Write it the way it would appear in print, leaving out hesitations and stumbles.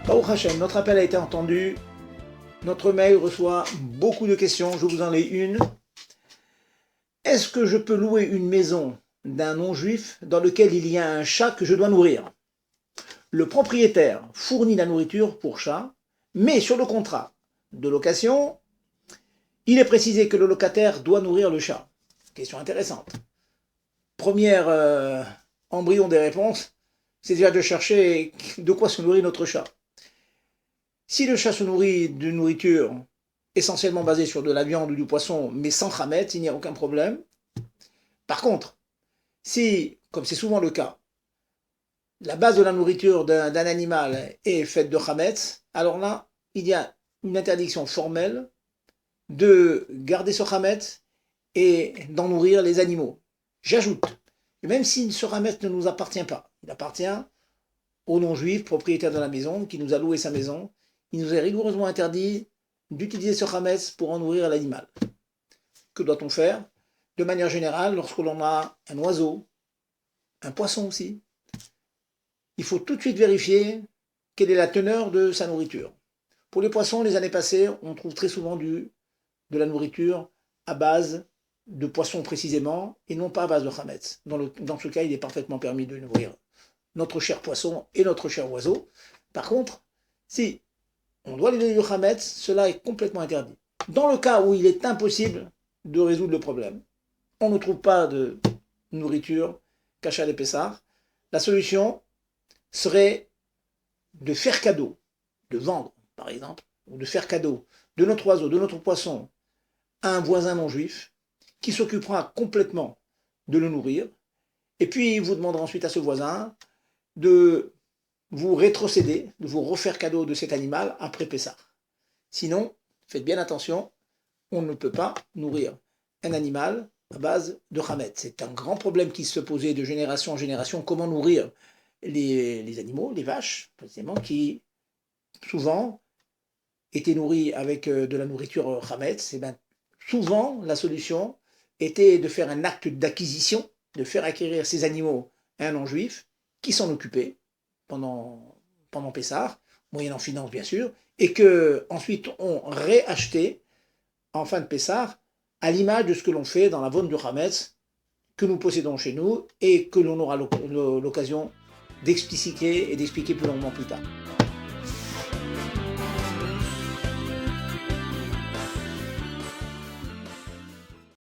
Baruch Hashem, notre appel a été entendu. Notre mail reçoit beaucoup de questions. Je vous en ai une. Est-ce que je peux louer une maison d'un non-juif dans lequel il y a un chat que je dois nourrir? Le propriétaire fournit la nourriture pour chat, mais sur le contrat de location, il est précisé que le locataire doit nourrir le chat. Question intéressante. Premier embryon des réponses, c'est déjà de chercher de quoi se nourrit notre chat. Si le chat se nourrit d'une nourriture essentiellement basée sur de la viande ou du poisson, mais sans chametz, il n'y a aucun problème. Par contre, si, comme c'est souvent le cas, la base de la nourriture d'un animal est faite de chametz, alors là, il y a une interdiction formelle de garder ce chametz et d'en nourrir les animaux. J'ajoute, même si ce chametz ne nous appartient pas, il appartient au non-juif, propriétaire de la maison, qui nous a loué sa maison, il nous est rigoureusement interdit d'utiliser ce chametz pour en nourrir l'animal. Que doit-on faire? De manière générale, lorsque l'on a un oiseau, un poisson aussi, il faut tout de suite vérifier quelle est la teneur de sa nourriture. Pour les poissons, les années passées, on trouve très souvent de la nourriture à base de poissons précisément, et non pas à base de chametz. Dans ce cas, il est parfaitement permis de nourrir notre cher poisson et notre cher oiseau. Par contre, si on doit lui donner du chametz, cela est complètement interdit. Dans le cas où il est impossible de résoudre le problème, on ne trouve pas de nourriture cachée à Pessah, la solution serait de faire cadeau, de vendre par exemple, ou de faire cadeau de notre oiseau, de notre poisson à un voisin non juif qui s'occupera complètement de le nourrir, et puis vous demanderez ensuite à ce voisin de vous rétrocéder, de vous refaire cadeau de cet animal après Pessah. Sinon, faites bien attention, on ne peut pas nourrir un animal à base de chametz. C'est un grand problème qui se posait de génération en génération, comment nourrir les animaux, les vaches, précisément, qui souvent étaient nourris avec de la nourriture chametz. Et bien, souvent, la solution était de faire un acte d'acquisition, de faire acquérir ces animaux à un non-juif qui s'en occupait pendant Pessah, moyennant finance bien sûr, et que ensuite on réachetait en fin de Pessah à l'image de ce que l'on fait dans la vente du chametz que nous possédons chez nous et que l'on aura l'occasion d'expliciter et d'expliquer plus longuement plus tard.